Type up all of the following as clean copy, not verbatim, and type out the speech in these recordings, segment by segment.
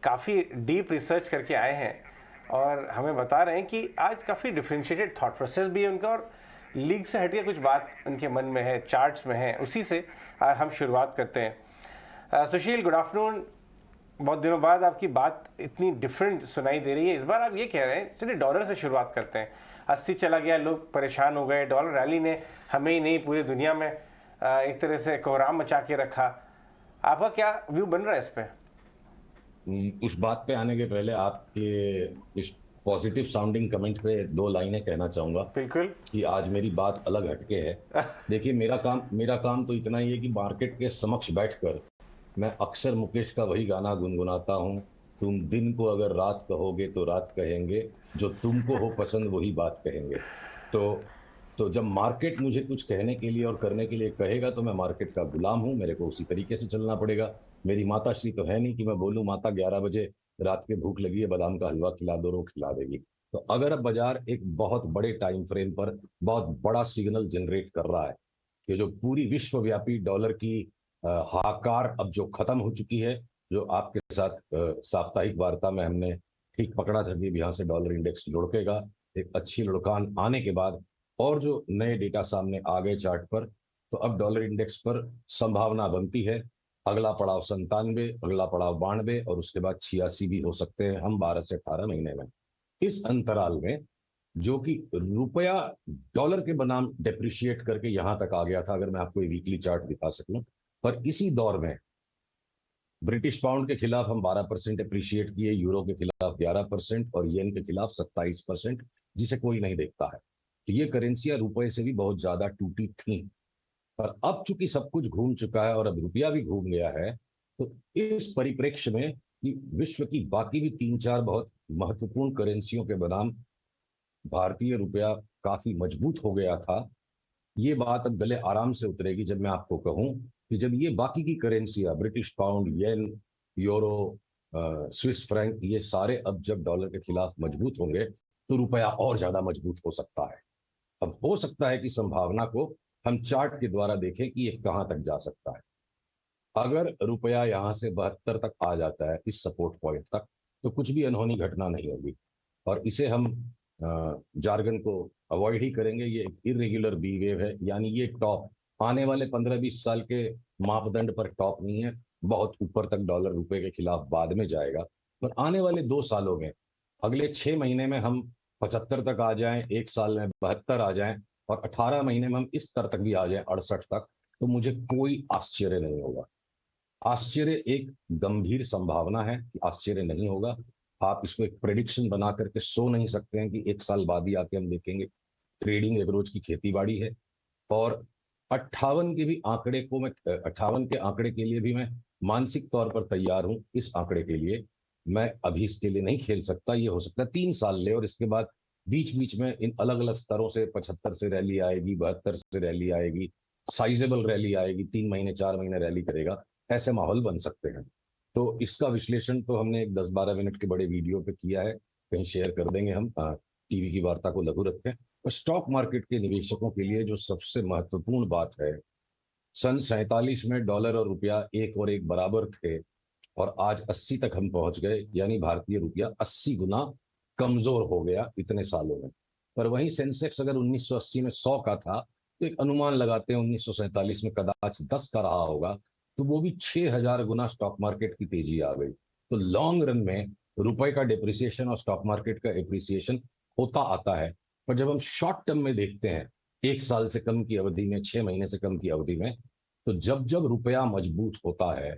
काफ़ी deep research करके आए हैं और हमें बता रहे हैं कि आज काफ़ी डिफरेंशिएटेड थॉट प्रोसेस भी है उनका, और लीग से हटके कुछ बात उनके मन में है, चार्ट्स में है। उसी से हम शुरुआत करते हैं। सुशील, गुड आफ्टरनून। बहुत दिनों बाद आपकी बात इतनी डिफरेंट सुनाई दे रही है। इस बार आप ये कह रहे हैं, चलिए डॉलर से शुरुआत करते हैं। 80 चला गया, लोग परेशान हो गए, डॉलर रैली ने हमें ही नहीं पूरी दुनिया में एक तरह से कोहराम मचा के रखा। आपका क्या व्यू बन रहा है इस पे? उस बात पे आने के पहले आपके इस पॉजिटिव साउंडिंग कमेंट पे दो लाइनें कहना चाहूंगा बिल्कुल। कि आज मेरी बात अलग हटके है। देखिए, मेरा काम तो इतना ही है कि मार्केट के समक्ष बैठकर मैं अक्सर मुकेश का वही गाना गुनगुनाता हूँ। तुम दिन को अगर रात कहोगे तो रात कहेंगे, जो तुमको हो पसंद वही बात कहेंगे। तो तो जब मार्केट मुझे कुछ कहने के लिए और करने के लिए कहेगा तो मैं मार्केट का गुलाम हूं, मेरे को उसी तरीके से चलना पड़ेगा। मेरी माता श्री तो है नहीं कि मैं बोलूं माता 11 बजे रात के भूख लगी है, बादाम का हलवा खिला दो, रो खिला देगी। तो अगर अब बाजार एक बहुत बड़े टाइम फ्रेम पर बहुत बड़ा सिग्नल जनरेट कर रहा है कि जो पूरी विश्वव्यापी डॉलर की हाहाकार अब जो खत्म हो चुकी है, जो आपके साथ साप्ताहिक वार्ता में हमने ठीक पकड़ा था कि यहाँ से डॉलर इंडेक्स लुढ़केगा, एक अच्छी लुढ़कान आने के बाद और जो नए डेटा सामने आ गए चार्ट पर, तो अब डॉलर इंडेक्स पर संभावना बनती है अगला पड़ाव 97, अगला पड़ाव 92 और उसके बाद 86 भी हो सकते हैं हम 12 से 18 महीने में। इस अंतराल में जो कि रुपया डॉलर के बनाम डेप्रिशिएट करके यहां तक आ गया था, अगर मैं आपको वीकली चार्ट दिखा सकूं, पर इसी दौर में ब्रिटिश पाउंड के खिलाफ हम 12% अप्रिशिएट किए, यूरो के खिलाफ 11% और येन के खिलाफ 27%, जिसे कोई नहीं देखता है। तो ये करेंसियां रुपए से भी बहुत ज्यादा टूटी थी। पर अब चूंकि सब कुछ घूम चुका है और अब रुपया भी घूम गया है, तो इस परिप्रेक्ष्य में कि विश्व की बाकी भी तीन चार बहुत महत्वपूर्ण करेंसियों के बनाम भारतीय रुपया काफी मजबूत हो गया था, ये बात अब गले आराम से उतरेगी जब मैं आपको कहूं कि जब ये बाकी की करेंसियां ब्रिटिश पाउंड, येन, यूरो, स्विस फ्रैंक, ये सारे अब जब डॉलर के खिलाफ मजबूत होंगे तो रुपया और ज्यादा मजबूत हो सकता है। अब हो सकता है कि संभावना को हम चार्ट के द्वारा देखें कि ये कहां तक जा सकता है। अगर रुपया यहां से 72 तक आ जाता है, इस सपोर्ट पॉइंट तक, तो कुछ भी अनहोनी घटना नहीं होगी और इसे हम जार्गन को अवॉइड ही करेंगे। ये एक इरेगुलर बी वेव है, यानी ये टॉप आने वाले 15-20 साल के मापदंड पर टॉप नहीं है। बहुत ऊपर तक डॉलर रुपए के खिलाफ बाद में जाएगा, पर आने वाले 2 सालों में, अगले 6 महीने में हम 75 तक आ जाएं, एक साल में 72 आ जाएं और 18 महीने में हम इस स्तर तक भी आ जाएं, 68 तक, तो मुझे कोई आश्चर्य नहीं होगा। आश्चर्य एक गंभीर संभावना है कि आश्चर्य नहीं होगा। आप इसको एक प्रेडिक्शन बना करके सो नहीं सकते हैं कि एक साल बाद ही आके हम देखेंगे। ट्रेडिंग एक रोज की खेती बाड़ी है और 58 के भी आंकड़े को मैं 58 के आंकड़े के लिए भी मैं मानसिक तौर पर तैयार हूं। इस आंकड़े के लिए मैं अभी इसके लिए नहीं खेल सकता। ये हो सकता है 3 साल ले और इसके बाद बीच बीच में इन अलग अलग स्तरों से 75 से रैली आएगी, 72 से रैली आएगी, साइजेबल रैली आएगी, 3 महीने 4 महीने रैली करेगा, ऐसे माहौल बन सकते हैं। तो इसका विश्लेषण तो हमने एक 10-12 मिनट के बड़े वीडियो पे किया है, कहीं शेयर कर देंगे हम। टीवी की वार्ता को लघु रखें। और स्टॉक मार्केट के निवेशकों के लिए जो सबसे महत्वपूर्ण बात है, सन 47 में डॉलर और रुपया एक और एक बराबर थे और आज 80 तक हम पहुंच गए, यानी भारतीय रुपया 80 गुना कमजोर हो गया इतने सालों में। पर वहीं सेंसेक्स अगर 1980 में 100 का था, तो एक अनुमान लगाते हैं 1947 में कदाच 10 का रहा होगा, तो वो भी 6000 गुना स्टॉक मार्केट की तेजी आ गई। तो लॉन्ग रन में रुपए का डिप्रिसिएशन और स्टॉक मार्केट का एप्रिसिएशन होता आता है। पर जब हम शॉर्ट टर्म में देखते हैं, एक साल से कम की अवधि में, 6 महीने से कम की अवधि में, तो जब जब रुपया मजबूत होता है,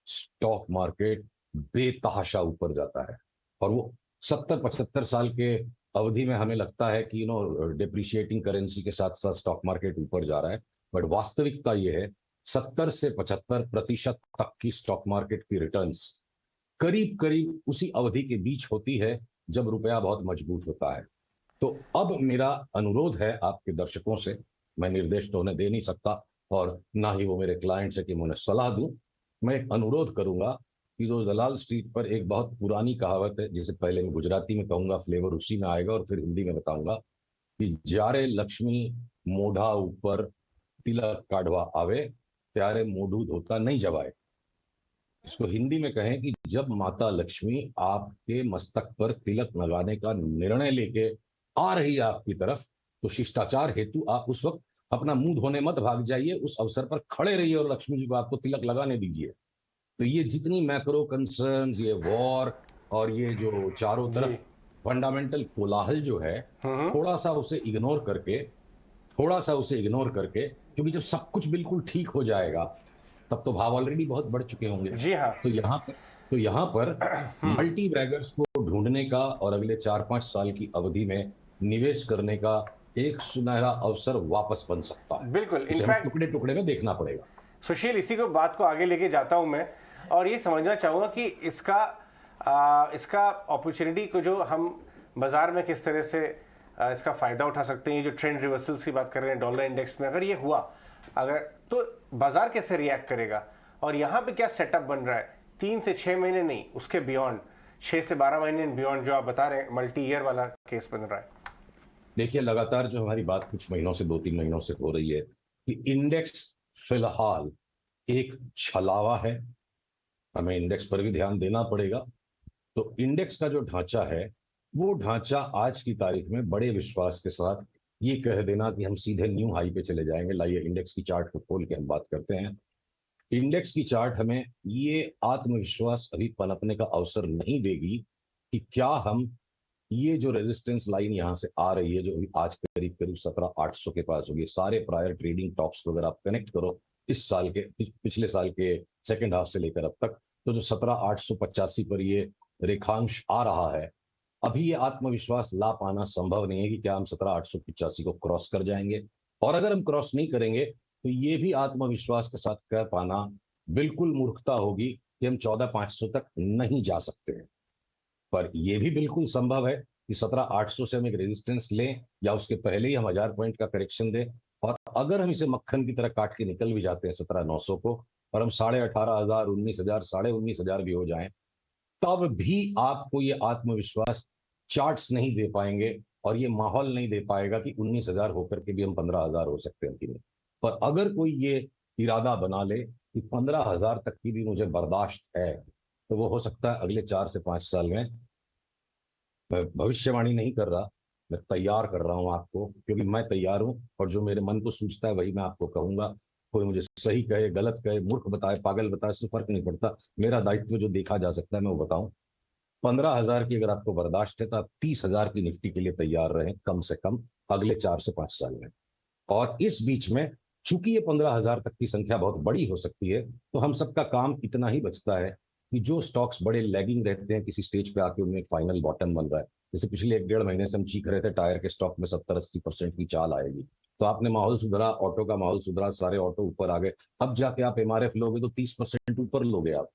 स्टॉक मार्केट बेतहाशा ऊपर जाता है। और वो 70-75 साल के अवधि में हमें लगता है कि डिप्रिशिएटिंग करेंसी के साथ साथ स्टॉक मार्केट ऊपर जा रहा है, बट वास्तविकता ये है 70 से 75% तक की स्टॉक मार्केट की रिटर्न्स करीब करीब उसी अवधि के बीच होती है जब रुपया बहुत मजबूत होता है। तो अब मेरा अनुरोध है आपके दर्शकों से, मैं निर्देश तो उन्हें दे नहीं सकता और ना ही वो मेरे क्लाइंट्स है कि मैं उन्हें सलाह दूं। मैं एक अनुरोध करूंगा कि जो दलाल स्ट्रीट पर एक बहुत पुरानी कहावत है, जिसे पहले मैं गुजराती में कहूंगा, फ्लेवर उसी में आएगा और फिर हिंदी में बताऊंगा कि जारे लक्ष्मी मोढ़ा ऊपर तिलक काढ़वा आवे, त्यारे मोढ़ू धोता नहीं जवाए। इसको हिंदी में कहें कि जब माता लक्ष्मी आपके मस्तक पर तिलक लगाने का निर्णय लेके आ रही है आपकी तरफ, तो शिष्टाचार हेतु आप उस वक्त अपना मुंह धोने मत भाग जाइए, उस अवसर पर खड़े रहिए और लक्ष्मी जी को आपको तिलक लगाने दीजिए। तो ये जितनी मैक्रो कंसर्न्स, ये वॉर और ये जो चारों जी। तरफ फंडामेंटल कोलाहल जो है, हम्म। थोड़ा सा उसे इग्नोर करके, क्योंकि जब सब कुछ बिल्कुल ठीक हो जाएगा तब तो भाव ऑलरेडी बहुत बढ़ चुके होंगे। जी हाँ। तो यहाँ पर मल्टी बैगर्स को ढूंढने का और अगले 4-5 साल की अवधि में निवेश करने का एक सुनहरा अवसर वापस बन सकता है। बिल्कुल। इसे हमें इनफैक्ट टुकड़े टुकड़े में देखना पड़ेगा। सुशील, इसी को बात को आगे लेके जाता हूं मैं, और ये समझना चाहूंगा कि इसका अपॉर्चुनिटी को जो हम बाजार में किस तरह से इसका फायदा उठा सकते हैं। ये जो ट्रेंड रिवर्सल्स की बात कर रहे हैं डॉलर इंडेक्स में, अगर ये हुआ, अगर तो बाजार कैसे रिएक्ट करेगा, और यहाँ पे क्या सेटअप बन रहा है 3 से 6 महीने नहीं, उसके बियॉन्ड 6 से 12 महीने बियॉन्ड जो आप बता रहे हैं, मल्टी ईयर वाला केस बन रहा है। देखिए, लगातार जो हमारी बात कुछ महीनों से, 2-3 महीनों से हो रही है कि इंडेक्स फिलहाल एक छलावा है, हमें इंडेक्स पर भी ध्यान देना पड़ेगा। तो इंडेक्स का जो ढांचा है, वो ढांचा आज की तारीख में बड़े विश्वास के साथ ये कह देना कि हम सीधे न्यू हाई पे चले जाएंगे। लाइए इंडेक्स की चार्ट को खोल के हम बात करते हैं। इंडेक्स की चार्ट हमें ये आत्मविश्वास अभी पनपने का अवसर नहीं देगी कि क्या हम ये जो रेजिस्टेंस लाइन यहाँ से आ रही है, जो आज करीब करीब 17,800 के पास होगी, सारे प्रायर ट्रेडिंग टॉप्स को अगर आप कनेक्ट करो इस साल के, पिछले साल के सेकेंड हाफ से लेकर अब तक, तो जो 17,885 पर ये रेखांश आ रहा है, अभी ये आत्मविश्वास ला पाना संभव नहीं है कि क्या हम 17,885 को क्रॉस कर जाएंगे। और अगर हम क्रॉस नहीं करेंगे तो ये भी आत्मविश्वास के साथ कह पाना बिल्कुल मूर्खता होगी कि हम 14,500 तक नहीं जा सकते हैं। पर यह भी बिल्कुल संभव है कि 17,800 से हम एक रेजिस्टेंस लें या उसके पहले ही हम 1,000 पॉइंट का करेक्शन दें। और अगर हम इसे मक्खन की तरह काट के निकल भी जाते हैं 17,900 को, और हम 18,500, 19,000, 19,500 भी हो जाएं, तब भी आपको ये आत्मविश्वास चार्ट्स नहीं दे पाएंगे और ये माहौल नहीं दे पाएगा कि 19,000 होकर के भी हम 15,000 हो सकते हैं कि नहीं। पर अगर कोई ये इरादा बना ले कि 15,000 तक की भी मुझे बर्दाश्त है, तो वो हो सकता है अगले 4 से 5 साल में, मैं भविष्यवाणी नहीं कर रहा, मैं तैयार कर रहा हूं आपको, क्योंकि मैं तैयार हूं और जो मेरे मन को सूझता है वही मैं आपको कहूंगा। कोई मुझे सही कहे, गलत कहे, मूर्ख बताए, पागल बताए, इससे फर्क नहीं पड़ता। मेरा दायित्व जो देखा जा सकता है मैं वो बताऊं। 15,000 की अगर आपको बर्दाश्त है तो आप 30,000 की निफ्टी के लिए तैयार रहें कम से कम अगले 4 से 5 साल में। और इस बीच में चूंकि ये 15,000 तक की संख्या बहुत बड़ी हो सकती है, तो हम सबका काम इतना ही बचता है कि जो स्टॉक्स बड़े लैगिंग रहते हैं, किसी स्टेज पे आके उनमें एक फाइनल बॉटम बन रहा है, जैसे पिछले 1-1.5 महीने से हम चीख रहे थे टायर के स्टॉक में 70-80% की चाल आएगी, तो आपने माहौल सुधरा, ऑटो का माहौल सुधरा, सारे ऑटो ऊपर आ गए। अब जाके आप एमआरएफ लोगे तो 30% ऊपर लोगे आप,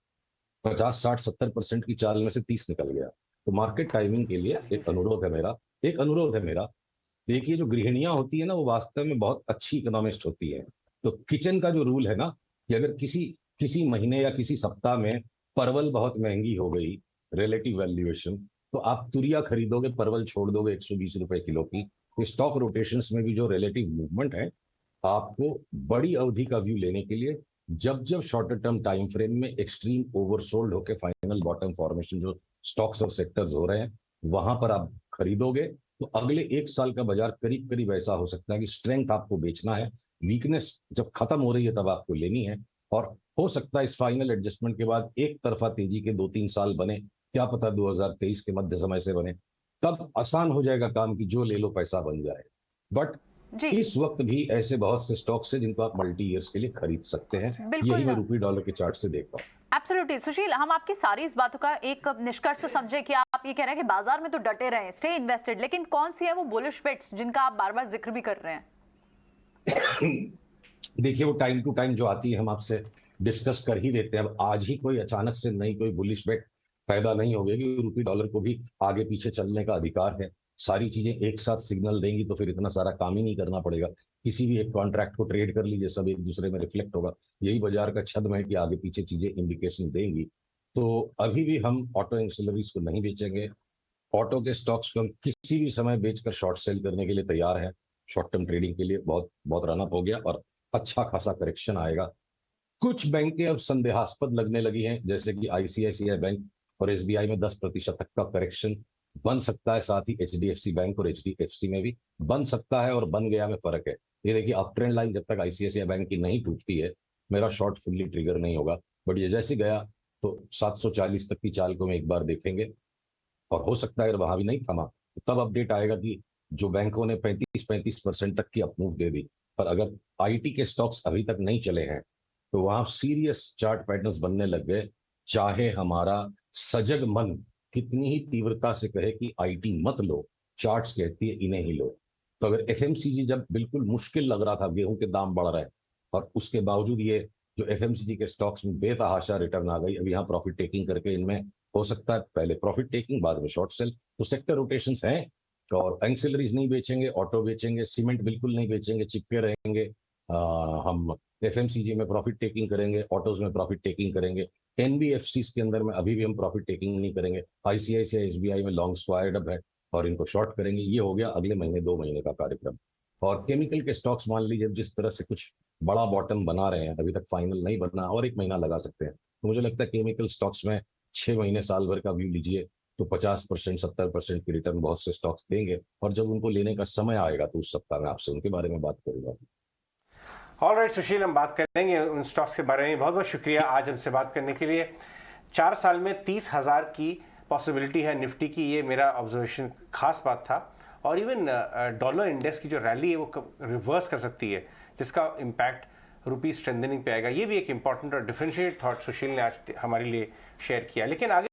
50-60-70% की चाल में से 30 निकल गया। तो मार्केट टाइमिंग के लिए एक अनुरोध है मेरा। देखिए, जो गृहिणियां होती है ना, वो वास्तव में बहुत अच्छी इकोनॉमिस्ट होती है। तो किचन का जो रूल है ना, कि अगर किसी किसी महीने या किसी सप्ताह में परवल बहुत महंगी हो गई, रिलेटिव वैल्यूएशन, तो आप तुरिया खरीदोगे, परवल छोड़ दोगे 120 रुपए किलो की। तो स्टॉक रोटेशंस में भी जो रिलेटिव मूवमेंट है, आपको बड़ी अवधि का व्यू लेने के लिए जब जब शॉर्टर टर्म टाइम फ्रेम में एक्सट्रीम ओवरसोल्ड होकर फाइनल बॉटम फॉर्मेशन जो स्टॉक्स और सेक्टर्स हो रहे हैं, वहां पर आप खरीदोगे, तो अगले 1 साल का बाजार करीब करीब ऐसा हो सकता है कि स्ट्रेंथ आपको बेचना है, वीकनेस जब खत्म हो रही है तब आपको लेनी है। और हो सकता है इस फाइनल एडजस्टमेंट के बाद एक तरफा तेजी के 2-3 साल बने, क्या पता 2023 के मध्य समय से बने, तब आसान हो जाएगा काम की जो ले लो पैसा बन जाए। बट जी इस वक्त भी ऐसे बहुत से स्टॉक्स हैं जिनको आप मल्टी ईयर्स के लिए खरीद सकते हैं। यही बिल्कुल। मैं रुपये डॉलर के चार्ट से देख रहा हूँ। एब्सोल्युटली सुशील, हम आपकी सारी इस बातों का एक निष्कर्ष तो समझे कि आप ये कह रहे हैं कि बाजार में तो डटे रहें, स्टे इन्वेस्टेड, लेकिन कौन सी है वो बुलिश बेट्स जिनका आप बार बार जिक्र भी कर रहे हैं? देखिए, वो टाइम टू टाइम जो आती है हम आपसे डिस्कस कर ही देते हैं। अब आज ही कोई अचानक से नई कोई बुलिश बेट पैदा नहीं होगी, क्योंकि रुपये डॉलर को भी आगे पीछे चलने का अधिकार है। सारी चीजें एक साथ सिग्नल देंगी तो फिर इतना सारा काम ही नहीं करना पड़ेगा। किसी भी एक कॉन्ट्रैक्ट को ट्रेड कर लीजिए, सब एक दूसरे में रिफ्लेक्ट होगा। यही बाजार का छद्म है कि आगे पीछे चीजें इंडिकेशन देंगी। तो अभी भी हम ऑटो इंसुलरीज को नहीं बेचेंगे। ऑटो के स्टॉक्स को हम किसी भी समय बेचकर शॉर्ट सेल करने के लिए तैयार हैं। शॉर्ट टर्म ट्रेडिंग के लिए बहुत बहुत रनअप हो गया और अच्छा खासा करेक्शन आएगा। कुछ बैंकें अब संदेहास्पद लगने लगी हैं, जैसे कि आईसीआईसीआई बैंक और एसबीआई में 10% तक का करेक्शन बन सकता है। साथ ही एचडीएफसी बैंक और एचडीएफसी में भी बन सकता है, और बन गया में फर्क है। ये देखिए, अप ट्रेंड लाइन जब तक आईसीआईसीआई बैंक की नहीं टूटती है, मेरा शॉर्ट फुल्ली ट्रिगर नहीं होगा। बट ये जैसे गया तो 740 तक की चाल को हम एक बार देखेंगे, और हो सकता है अगर वहां भी नहीं थमा तो तब अपडेट आएगा कि जो बैंकों ने 35% तक की अपमूव दे दी, पर अगर आईटी के स्टॉक्स अभी तक नहीं चले हैं तो वहां सीरियस चार्ट पैटर्न्स बनने लग गए। चाहे हमारा सजग मन कितनी ही तीव्रता से कहे कि आईटी मत लो, चार्ट्स कहती है इन्हें ही लो। तो अगर एफएमसीजी जब बिल्कुल मुश्किल लग रहा था, गेहूं के दाम बढ़ रहे हैं, और उसके बावजूद ये जो एफएमसीजी के स्टॉक्स में बेतहाशा रिटर्न आ गई, अब यहाँ प्रॉफिट टेकिंग करके इनमें हो सकता है पहले प्रॉफिट टेकिंग बाद में शॉर्ट सेल। तो सेक्टर रोटेशंस हैं, और एंसिलरीज नहीं बेचेंगे, ऑटो बेचेंगे, सीमेंट बिल्कुल नहीं बेचेंगे, चिपके रहेंगे। हम एफएमसीजी में प्रॉफिट टेकिंग करेंगे, ऑटोज में प्रॉफिट टेकिंग करेंगे, एनबीएफसी के अंदर में अभी भी हम प्रॉफिट टेकिंग नहीं करेंगे। आईसीआईसीआई एसबीआई में लॉन्ग स्क्वायर्ड अप है और इनको शॉर्ट करेंगे। ये हो गया अगले महीने 2 महीने का कार्यक्रम। और केमिकल के स्टॉक्स मान लीजिए जिस तरह से कुछ बड़ा बॉटम बना रहे हैं, अभी तक फाइनल नहीं बना, और 1 महीना लगा सकते हैं। तो मुझे लगता है केमिकल स्टॉक्स में 6 महीने साल भर का व्यू लीजिए तो 50% 70% की रिटर्न बहुत से स्टॉक्स देंगे, और जब उनको लेने का समय आएगा तो उस सप्ताह में आपसे उनके बारे में बात करूंगा। ऑल राइट सुशील, हम बात करेंगे उन स्टॉक्स के बारे में। बहुत बहुत शुक्रिया आज हमसे बात करने के लिए। 4 साल में 30,000 की पॉसिबिलिटी है निफ्टी की, ये मेरा ऑब्जर्वेशन खास बात था। और इवन डॉलर इंडेक्स की जो रैली है वो रिवर्स कर सकती है, जिसका इम्पैक्ट रुपी स्ट्रेंथनिंग पे आएगा। ये भी एक इंपॉर्टेंट और डिफरेंशिएटेड थॉट सुशील ने आज हमारे लिए शेयर किया। लेकिन आगे